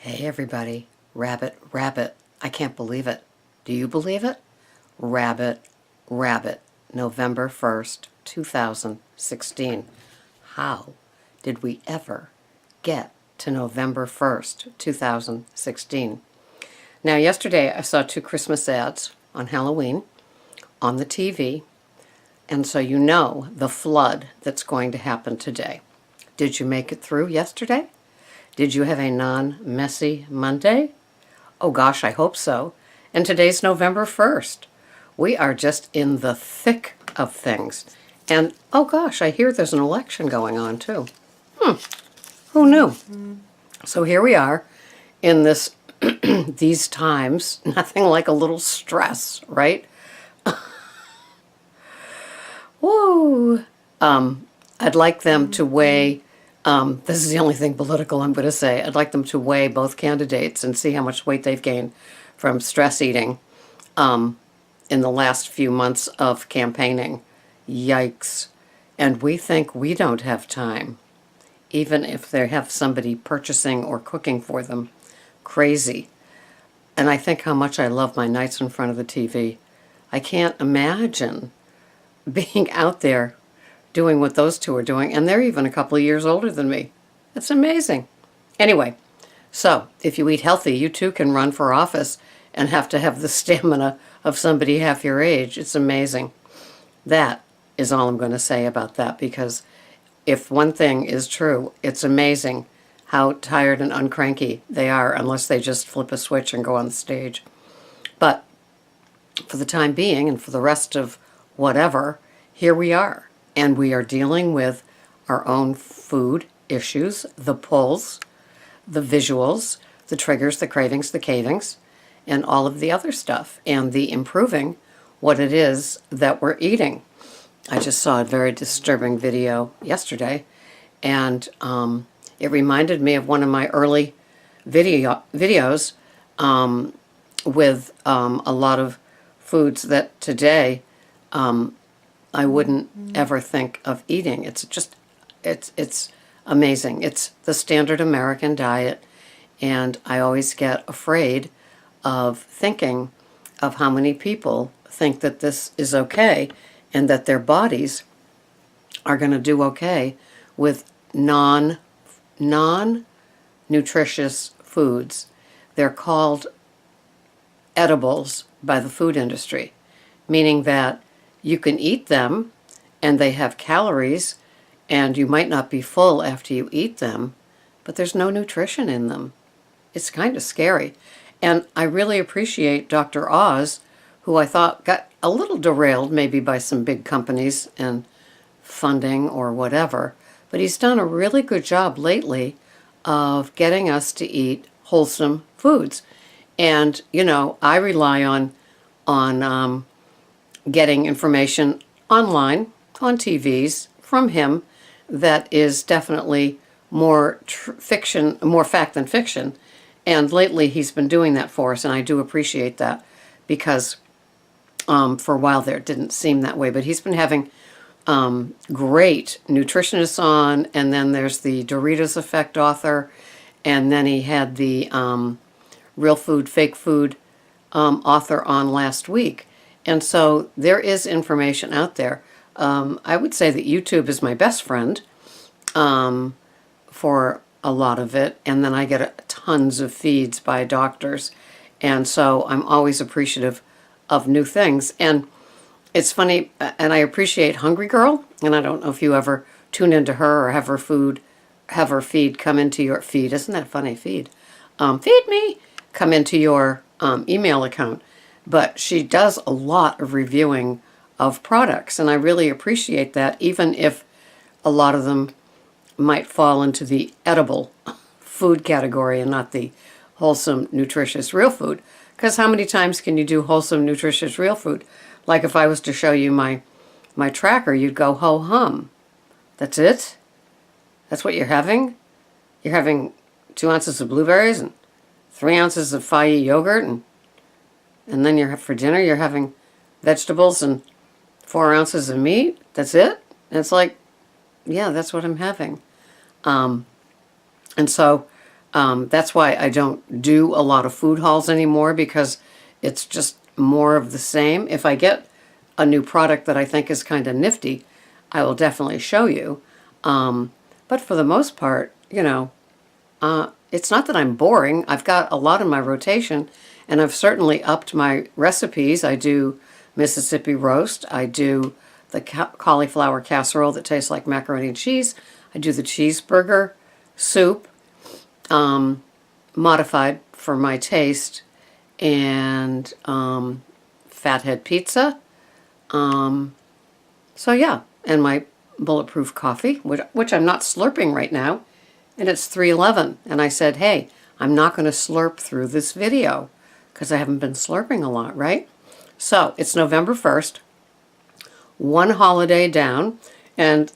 Hey everybody, rabbit, rabbit. I can't believe it. Do you believe it? Rabbit, rabbit, November 1st, 2016. How did we ever get to November 1st, 2016? Now, yesterday I saw 2 Christmas ads on Halloween on the TV, and so you know the flood that's going to happen today. Did you make it through yesterday? Did you have a non-messy Monday? Oh gosh, I hope so. And today's November 1st. We are just in the thick of things. And oh gosh, I hear there's an election going on too. Who knew? So here we are in this these times, nothing like a little stress, right? Woo! I'd like them to weigh, this is the only thing political I'm going to say, I'd like them to weigh both candidates and see how much weight they've gained from stress eating in the last few months of campaigning. Yikes. And we think we don't have time, even if they have somebody purchasing or cooking for them. Crazy. And I think how much I love my nights in front of the TV. I can't imagine being out there doing what those two are doing, and they're even a couple of years older than me. That's amazing. Anyway, so if you eat healthy, you too can run for office and have to have the stamina of somebody half your age. It's amazing. That is all I'm going to say about that, because if one thing is true, it's amazing how tired and uncranky they are unless they just flip a switch and go on the stage. But for the time being and for the rest of whatever, here we are. And we are dealing with our own food issues, the pulls, the visuals, the triggers, the cravings, the cavings, and all of the other stuff, and the improving what it is that we're eating. I just saw a very disturbing video yesterday, and it reminded me of one of my early videos with a lot of foods that today I wouldn't ever think of eating. It's amazing. It's the standard American diet, and I always get afraid of thinking of how many people think that this is okay and that their bodies are going to do okay with non-nutritious foods. They're called edibles by the food industry, meaning that you can eat them and they have calories and you might not be full after you eat them, but there's no nutrition in them. It's kind of scary. And I really appreciate Dr. Oz, who I thought got a little derailed maybe by some big companies and funding or whatever, but he's done a really good job lately of getting us to eat wholesome foods. And, you know, I rely on getting information online, on TVs, from him that is definitely more fiction, more fact than fiction. And lately he's been doing that for us, and I do appreciate that, because for a while there it didn't seem that way. But he's been having great nutritionists on, and then there's the Doritos Effect author, and then he had the Real Food, Fake Food author on last week. And so there is information out there. I would say that YouTube is my best friend for a lot of it. And then I get tons of feeds by doctors. And so I'm always appreciative of new things. And it's funny, and I appreciate Hungry Girl. And I don't know if you ever tune into her or have her feed come into your feed. Isn't that funny? Feed. Feed me. Come into your email account. But she does a lot of reviewing of products, and I really appreciate that, even if a lot of them might fall into the edible food category and not the wholesome, nutritious, real food. Because how many times can you do wholesome, nutritious, real food? Like if I was to show you my tracker, you'd go ho-hum. That's it? That's what you're having? You're having 2 ounces of blueberries and 3 ounces of Fage yogurt, and then for dinner you're having vegetables and 4 ounces of meat? That's it? And it's like, yeah, that's what I'm having. And so That's why I don't do a lot of food hauls anymore, because it's just more of the same. If I get a new product that I think is kind of nifty, I will definitely show you. But for the most part, it's not that I'm boring. I've got a lot in my rotation, and I've certainly upped my recipes. I do Mississippi roast. I do the cauliflower casserole that tastes like macaroni and cheese. I do the cheeseburger soup, modified for my taste, and fathead pizza. So yeah, and my bulletproof coffee, which I'm not slurping right now, and it's 3:11. And I said, hey, I'm not going to slurp through this video because I haven't been slurping a lot, right? So it's November 1st, one holiday down, and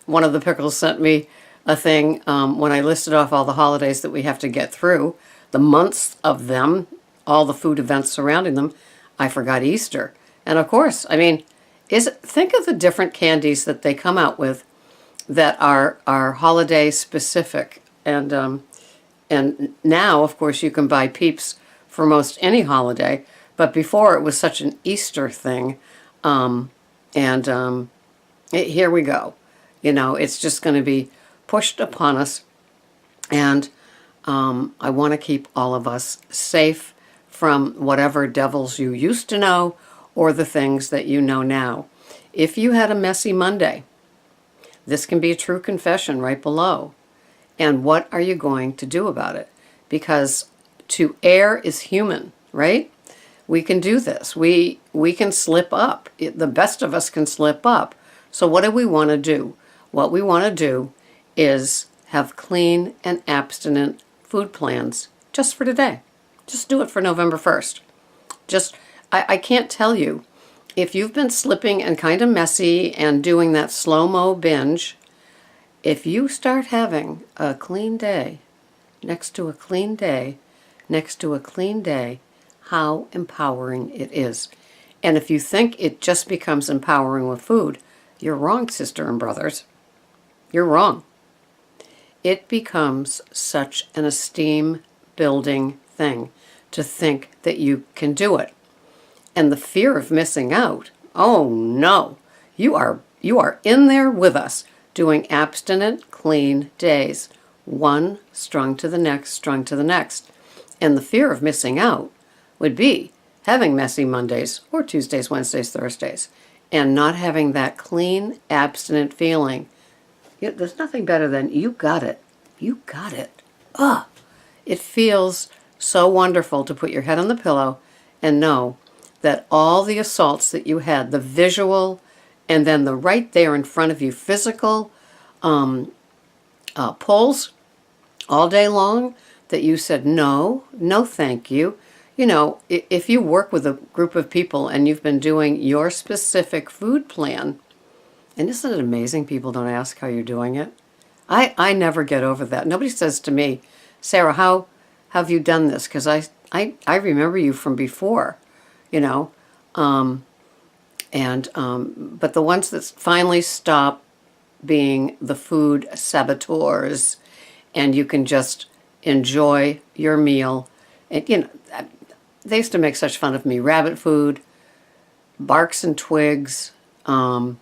one of the pickles sent me a thing when I listed off all the holidays that we have to get through, the months of them, all the food events surrounding them. I forgot Easter. And of course, I mean, think of the different candies that they come out with that are holiday specific. And now, of course, you can buy Peeps for most any holiday. But before, it was such an Easter thing. Here we go. It's just going to be pushed upon us. And I want to keep all of us safe from whatever devils you used to know or the things that you know now. If you had a messy Monday, this can be a true confession right below. And what are you going to do about it? Because to err is human, right? We can do this. We can slip up. The best of us can slip up. So what do we want to do? What we want to do is have clean and abstinent food plans just for today. Just do it for November 1st. I can't tell you, if you've been slipping and kind of messy and doing that slow-mo binge, if you start having a clean day next to a clean day next to a clean day, how empowering it is. And if you think it just becomes empowering with food, you're wrong, sister and brothers. You're wrong. It becomes such an esteem-building thing to think that you can do it. And the fear of missing out, oh no, you are in there with us doing abstinent, clean days, one strung to the next, strung to the next. And the fear of missing out would be having messy Mondays or Tuesdays, Wednesdays, Thursdays, and not having that clean, abstinent feeling. There's nothing better than you got it. You got it. It feels so wonderful to put your head on the pillow and know that all the assaults that you had, the visual, and then the right there in front of you physical pulls all day long, that you said, no, thank you. If you work with a group of people and you've been doing your specific food plan, and isn't it amazing people don't ask how you're doing it? I never get over that. Nobody says to me, Sarah, how have you done this? Because I remember you from before, But the ones that finally stop being the food saboteurs and you can just enjoy your meal. And, they used to make such fun of me. Rabbit food, barks and twigs, all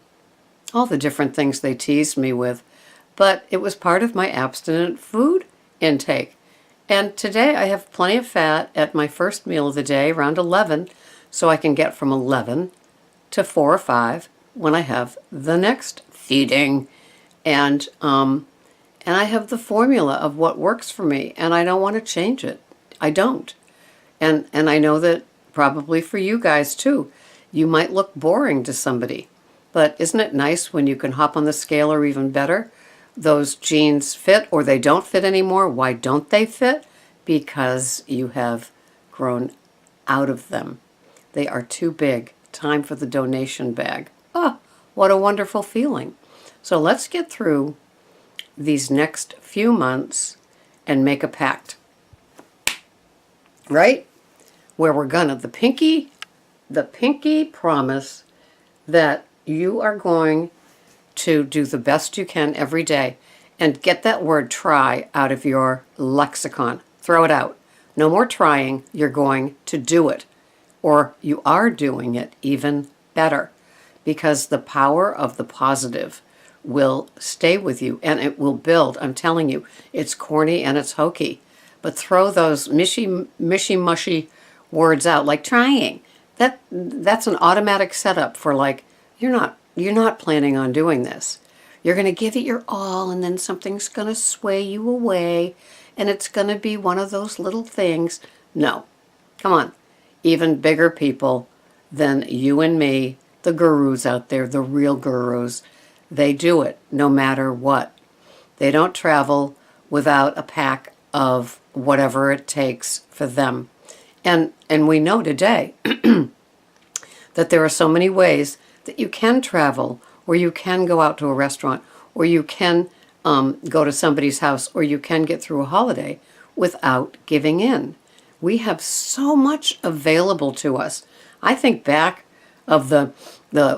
the different things they teased me with. But it was part of my abstinent food intake. And today I have plenty of fat at my first meal of the day, around 11, so I can get from 11 to 4 or 5 when I have the next feeding. And I have the formula of what works for me, and I don't want to change it. I don't. And I know that probably for you guys too, you might look boring to somebody. But isn't it nice when you can hop on the scale, or even better, those jeans fit or they don't fit anymore? Why don't they fit? Because you have grown out of them. They are too big. Time for the donation bag. What a wonderful feeling. So let's get through these next few months and make a pact. Right? Where we're gonna, the pinky promise that you are going to do the best you can every day. And get that word try out of your lexicon. Throw it out. No more trying. You're going to do it. Or you are doing it even better. Because the power of the positive will stay with you and it will build. I'm telling you, it's corny and it's hokey. But throw those mishy-mushy words out, like trying. That's an automatic setup for like, you're not planning on doing this. You're going to give it your all, and then something's going to sway you away, and it's going to be one of those little things. No. Come on. Even bigger people than you and me, the gurus out there, the real gurus, they do it no matter what. They don't travel without a pack of whatever it takes for them. And we know today that there are so many ways that you can travel, or you can go out to a restaurant, or you can go to somebody's house, or you can get through a holiday without giving in. We have so much available to us. I think back of the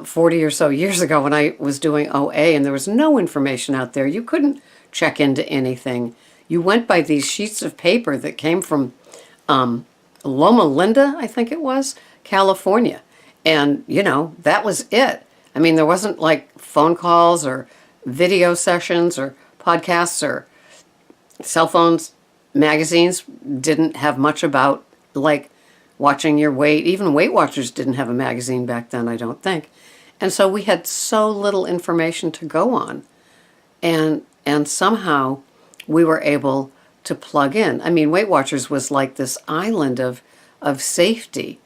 40 or so years ago when I was doing OA and there was no information out there. You couldn't check into anything. You went by these sheets of paper that came from Loma Linda, I think it was, California. And, that was it. I mean, there wasn't like phone calls or video sessions or podcasts or cell phones. Magazines didn't have much about like watching your weight. Even Weight Watchers didn't have a magazine back then, I don't think. And so we had so little information to go on. And somehow we were able to plug in. I mean, Weight Watchers was like this island of safety.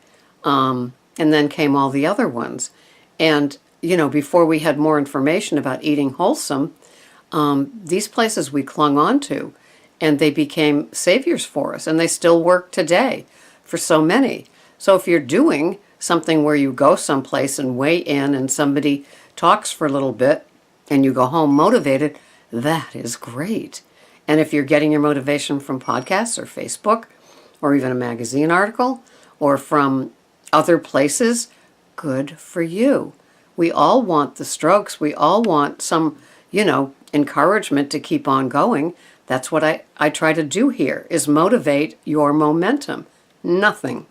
And then came all the other ones. And, before we had more information about eating wholesome, these places we clung on to, and they became saviors for us. And they still work today for so many. So if you're doing something where you go someplace and weigh in and somebody talks for a little bit and you go home motivated, that is great. And if you're getting your motivation from podcasts or Facebook or even a magazine article or from other places, good for you. We all want the strokes. We all want some, encouragement to keep on going. That's what I try to do here, is motivate your momentum. Nothing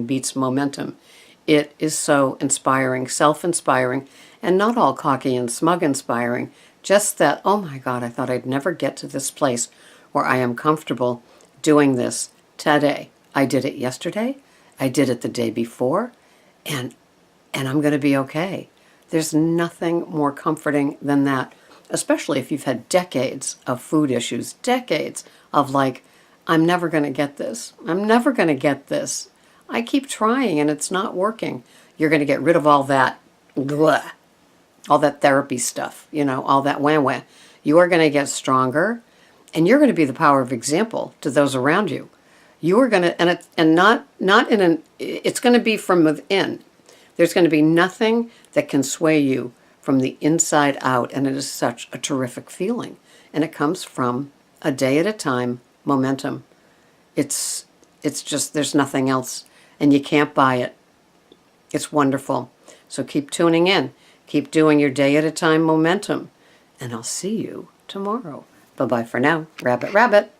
beats momentum. It is so inspiring, self-inspiring, and not all cocky and smug inspiring. Just that, oh my God, I thought I'd never get to this place where I am comfortable doing this today. I did it yesterday. I did it the day before, and I'm going to be okay. There's nothing more comforting than that, especially if you've had decades of food issues, decades of like, I'm never going to get this. I'm never going to get this. I keep trying and it's not working. You're going to get rid of all that, blah, all that therapy stuff, all that wah-wah. You are going to get stronger, and you're going to be the power of example to those around you. You are going to, it's going to be from within. There's going to be nothing that can sway you from the inside out, and it is such a terrific feeling. And it comes from a day at a time momentum. It's just, there's nothing else, and you can't buy it. It's wonderful. So keep tuning in. Keep doing your day at a time momentum, and I'll see you tomorrow. Bye-bye for now. Rabbit, rabbit.